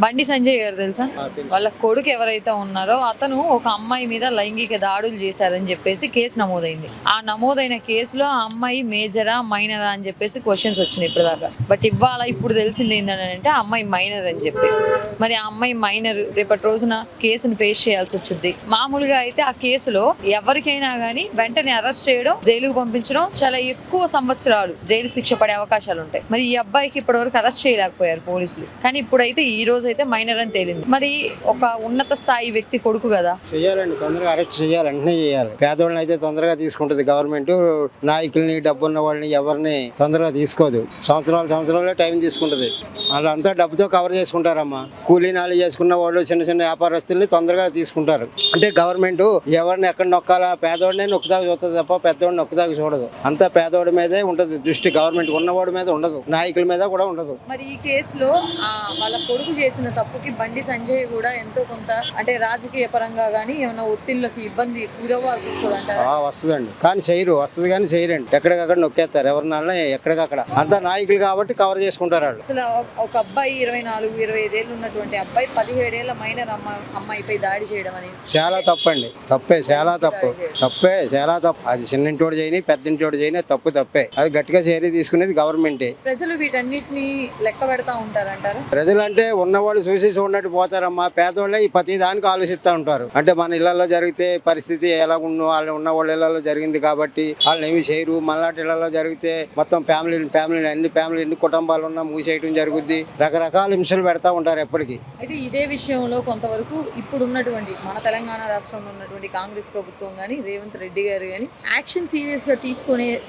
బండి సంజయ్ గారు తెలుసా? వాళ్ళ కొడుకు ఎవరైతే ఉన్నారో అతను ఒక అమ్మాయి మీద లైంగిక దాడులు చేశారని చెప్పేసి కేసు నమోదైంది. ఆ నమోదైన కేసులో ఆ అమ్మాయి మేజరా మైనరా అని చెప్పేసి క్వశ్చన్స్ వచ్చినాయి ఇప్పుడు దాకా. బట్ ఇప్పుడు తెలిసింది ఏంటంటే ఆ అమ్మాయి మైనర్ అని చెప్పి. మరి ఆ అమ్మాయి మైనర్ రేపటి రోజున కేసును ఫేస్ చేయాల్సి వచ్చింది. మామూలుగా అయితే ఆ కేసులో ఎవరికైనా గానీ వెంటనే అరెస్ట్ చేయడం, జైలుకు పంపించడం, చాలా ఎక్కువ సంవత్సరాలు జైలు శిక్ష పడే అవకాశాలు ఉంటాయి. మరి ఈ అబ్బాయికి ఇప్పటివరకు అరెస్ట్ చేయలేకపోయారు పోలీసులు. కానీ ఇప్పుడైతే ఈ రోజు అయితే మైనర్ అని తేలింది. మరి ఒక ఉన్నత స్థాయి వ్యక్తి కొడుకు కదా, చేయాలండి, తొందరగా అరెస్ట్ చేయాలి, అన్నీ చేయాలి. పేదవాళ్ళని అయితే తొందరగా తీసుకుంటుంది గవర్నమెంట్. నాయకుల్ని, డబ్బున్న వాళ్ళని ఎవరిని తొందరగా తీసుకోదు. సంవత్సరాలు టైం తీసుకుంటుంది. వాళ్ళంతా డబ్బుతో కవర్ చేసుకుంటారమ్మా. కూలీ నాలి చేసుకున్న వాళ్ళు, చిన్న చిన్న వ్యాపారస్తుల్ని తొందరగా తీసుకుంటారు. అంటే గవర్నమెంట్ ఎవరిని ఎక్కడ నొక్కాలా, పేదవాడినే నొక్కుదాకా చూస్తుంది తప్ప పెద్దవాడిని నొక్కుదాకా చూడదు. అంతా పేదవాడి మీదే ఉంటుంది దృష్టి. గవర్నమెంట్ ఉన్నవాడి మీద ఉండదు, నాయకుల మీద కూడా ఉండదు. మరి ఈ కేసులో వాళ్ళ కొడుకు చేసిన తప్పుకి బండి సంజయ్ కూడా ఎంతో కొంత అంటే రాజకీయ పరంగా గానీ ఏమైనా ఒత్తిళ్ళకి ఇబ్బంది గురవ్వాల్సి వస్తుంది అంటారా? వస్తుందండి, కానీ చేయరు. వస్తుంది కానీ చేయరండి. ఎక్కడికక్కడ నొక్కేస్తారు ఎవరినాళ్ళ, ఎక్కడికక్కడ. అంతా నాయకులు కాబట్టి కవర్ చేసుకుంటారు వాళ్ళు. అసలు ఒక అబ్బాయి 24-25 ఏళ్ళు ఉన్నటువంటి అబ్బాయి 17 ఏళ్ల మైనర్ అమ్మాయిపై దాడి చేయడం అనేది చాలా తప్పండి. చాలా తప్పు. అది చిన్నింటోడు చేయని, పెద్దింటోడు చేయని తప్పే. అది గట్టిగా చర్య తీసుకునేది గవర్నమెంటే. ప్రజలు వీటన్నిటిని లెక్క పెడతా ఉంటారంటారు. ప్రజలు అంటే ఉన్నవాళ్ళు చూసి చూడనట్టు పోతారమ్మా. పేదవాళ్ళే ఈ ప్రతి దానికి ఆలోచిస్తూ ఉంటారు. అంటే మన ఇళ్లలో జరిగితే పరిస్థితి ఎలా వాళ్ళు ఉన్న వాళ్ళ ఇళ్లలో జరిగింది కాబట్టి వాళ్ళని ఏమి చేయరు. మళ్ళాటి ఇళ్లలో జరిగితే మొత్తం ఫ్యామిలీ ఎన్ని కుటుంబాలు ఉన్నా మూసేయటం జరుగుద్ది. రకరకాల హింసలు పెడతా ఉంటారు ఎప్పటికీ. అయితే ఇదే విషయంలో కొంతవరకు ఇప్పుడు ఉన్నటువంటి మన తెలంగాణ రాష్ట్రంలో ఉన్నటువంటి కాంగ్రెస్ ప్రభుత్వం గానీ, రేవంత్ రెడ్డి గారు గానీ యాక్షన్ సీరియస్ గా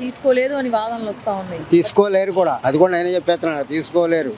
తీసుకోలేదు అని వాదనలు వస్తా ఉన్నాయి. తీసుకోలేరు కూడా. అది కూడా నేనే చెప్పేస్తున్నాను, తీసుకోలేరు.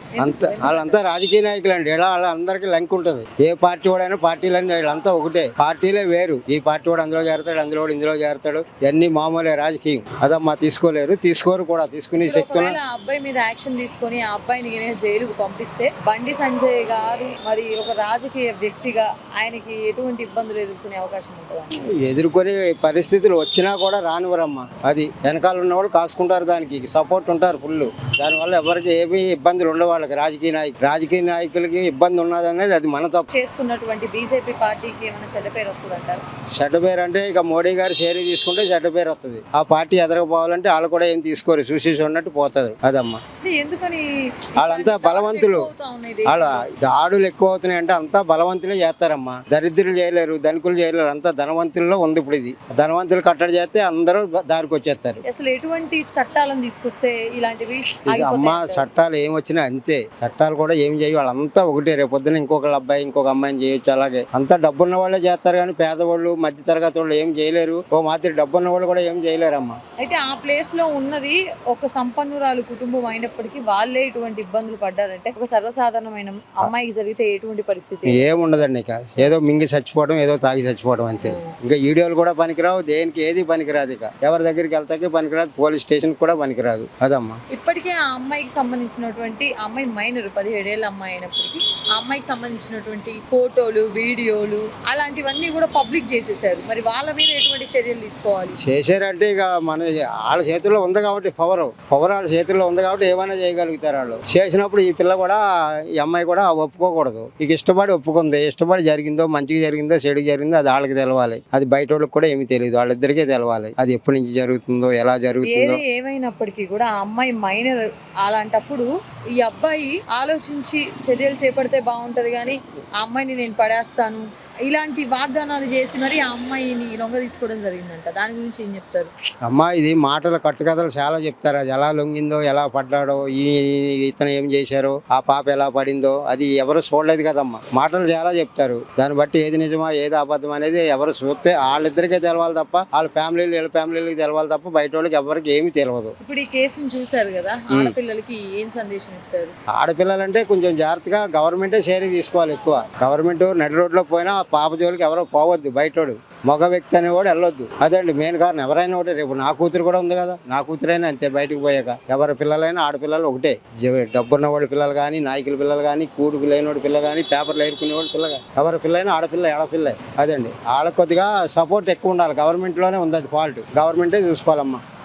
వాళ్ళంతా రాజకీయ నాయకులు అండి. ఇలా వాళ్ళందరికీ లంక్ ఉంటుంది. ఏ పార్టీ వాడైనా పార్టీలన్నీ వీళ్ళంతా ఒకటే. పార్టీలే వేరు. ఈ పార్టీ వాడు అందులో చేరతాడు, అందులో ఇందులో చేరతాడు. ఇవన్నీ మామూలే రాజకీయం. అదమ్మా తీసుకోరు కూడా. తీసుకునే శక్తి అబ్బాయి మీద యాక్షన్ తీసుకొని ఆ అబ్బాయిని జైలుకు పంపిస్తే బండి సంజయ్ గారు మరి ఒక రాజకీయ వ్యక్తిగా ఆయనకి ఎటువంటి ఇబ్బందులు ఎదుర్కొనే అవకాశం ఉంటుంది? ఎదుర్కొనే పరిస్థితులు వచ్చినా కూడా రానివ్వరమ్మా. అది వెనకాల ఉన్నవాళ్ళు కాసుకుంటారు, దానికి సపోర్ట్ ఉంటారు ఫుల్. దానివల్ల ఎవరికి ఏమీ ఇబ్బందులు ఉండవు వాళ్ళకి. రాజకీయ నాయకులకి ఇబ్బంది ఉన్నది అనేది అది మన తప్పు. చేస్తున్నటువంటి బీజేపీ పార్టీకి ఏమైనా చెడ్డ పేరు వస్తుంది అంటారు? చెడ్డ పేరు అంటే ఇక మోడీ గారు షేరీ తీసుకుంటే చెడ్డ పేరు వస్తుంది. ఆ పార్టీ ఎదరకపోవాలంటే వాళ్ళు కూడా ఏం తీసుకోరు, చూసి చూడనట్టు పోతారు. అదమ్మా. ఎందుకని వాళ్ళంతా బలవంతులు. వాళ్ళ దాడులు ఎక్కువ అవుతున్నాయి అంటే అంతా బలవంతులే చేస్తారమ్మా. దరిద్రులు చేయలేరు, ధనికులు చేయలేరు. అంతా ధనవంతుల్లో ఉంది ఇప్పుడు. ఇది ధనవంతులు కట్టడి చేస్తే అందరూ దారికి వచ్చేస్తారు. అసలు ఎటువంటి చట్టాలను తీసుకొస్తే ఇలాంటివి అమ్మా చట్టాలు ఏం వచ్చినా అంతే. చట్టాలు కూడా ఏం చేయ, వాళ్ళంతా ఒకటే. రేపు పొద్దున ఇంకొక అబ్బాయి ఇంకొక అమ్మాయిని చేయొచ్చు. అలాగే అంతా డబ్బున్న వాళ్ళే చేస్తారు కానీ పేదవాళ్ళు, మధ్య తరగతి వాళ్ళు ఏం చేయలేరు. ఓ మాదిరి డబ్బున్న వాళ్ళు కూడా ఏం చేయలేరమ్మా. అయితే ఆ ప్లేస్ లో ఉన్నది ఒక సంపన్నురాలు కుటుంబం అయినప్పటికీ వాళ్ళే ఇటువంటి ఇబ్బందులు పడ్డారంటే ఒక సర్వసాధారణమైన అమ్మాయికి జరిగితే ఎటువంటి పరిస్థితి? ఏముండదండి. ఇక ఏదో మింగి చచ్చిపోవడం, ఏదో తాగి చచ్చిపోవడం అంతే. ఇంకా వీడియోలు కూడా పనికిరావు, దేనికి ఏది పనికిరాదు. ఇక ఎవరి దగ్గరికి వెళ్తాకే పనికిరాదు, పోలీస్ స్టేషన్ కూడా పనికిరాదు. అదమ్మా. ఇప్పటికే ఆ అమ్మాయికి సంబంధించినటువంటి అమ్మాయి మైనర్ 17 ఏళ్ల అమ్మాయి అయినప్పటికీ ఆ అమ్మాయికి సంబంధించినటువంటి ఫోటోలు, వీడియోలు అలాంటివన్నీ కూడా పబ్లిక్ చేసేసారు. మరి వాళ్ళ మీద ఎటువంటి చర్యలు తీసుకోవాలి? చేశారంటే ఇక మన వాళ్ళ చేతుల్లో ఉంది కాబట్టి పవర్ వాళ్ళ చేతుల్లో ఉంది కాబట్టి ఏమైనా చేయగలుగుతారు వాళ్ళు. చేసినప్పుడు ఈ పిల్ల కూడా, ఈ అమ్మాయి కూడా ఒప్పుకోకూడదు. ఇక ఇష్టపడి ఒప్పుకుంది. ఇష్టపడి జరిగిందో, మంచిగా జరిగిందో, చెడు జరిగిందో అది వాళ్ళకి తెలవాలి. అది బయట వాళ్ళకి కూడా ఏమీ తెలియదు. వాళ్ళిద్దరికే తెలవాలి అది ఎప్పటి నుంచి జరుగుతుందో, ఎలా జరుగుతుందో. ఏమైనప్పటికీ కూడా ఆ అమ్మాయి మైనర్. అలాంటప్పుడు ఈ అబ్బాయి ఆలోచించి చర్యలు చేపడితే బాగుంటది కానీ ఆ అమ్మాయిని నేను పడేస్తాను ఇలాంటి వాగ్దానాలు చేసి మరి ఆ అమ్మాయిని లొంగ తీసుకోవడం జరిగిందంట. దాని గురించి ఏం చెప్తారు? అమ్మా ఇది మాటల కట్టుకథలు చాలా చెప్తారు. అది ఎలా లొంగిందో, ఎలా పడ్డాడో, ఇతను ఏం చేశారో, ఆ పాప ఎలా పడిందో అది ఎవరు చూడలేదు కదమ్మా. మాటలు చాలా చెప్తారు. దాన్ని బట్టి ఏది నిజమా ఏది అబద్ధం అనేది ఎవరు చూస్తే వాళ్ళిద్దరికే తెలవాలి తప్ప, వాళ్ళ ఫ్యామిలీలకి తెలవాలి తప్ప బయట వాళ్ళకి ఎవరికి ఏమీ తెలియదు. ఇప్పుడు ఈ కేసును చూసారు కదా, ఆడపిల్లలకి ఏం సందేశం ఇస్తారు? ఆడపిల్లలంటే కొంచెం జాగ్రత్తగా గవర్నమెంటే షేరీ తీసుకోవాలి. ఎక్కువ గవర్నమెంట్ నడి రోడ్లో పోయినా పాప జోలికి ఎవరో పోవద్దు. బయటోడు మగ వ్యక్తి అనేవాడు వెళ్ళొద్దు. అదండి మెయిన్ కారణం. ఎవరైనా ఒకటే. రేపు నా కూతురు కూడా ఉంది కదా, నా కూతురైనా అంతే. బయటకు పోయాక ఎవరి పిల్లలైనా ఆడపిల్లలు ఒకటే. డబ్బున్న వాడి పిల్లలు కానీ, నాయకుల పిల్లలు కానీ, కూడుకు లేనివాడి పిల్ల కానీ, పేపర్లు ఏరుకునేవాడి పిల్ల కానీ, ఎవరి పిల్లైనా ఆడపిల్ల ఆడపిల్ల. అదండి వాళ్ళకి కొద్దిగా సపోర్ట్ ఎక్కువ ఉండాలి. గవర్నమెంట్లోనే ఉంది అది ఫాల్ట్. గవర్నమెంటే చూసుకోవాలమ్మా.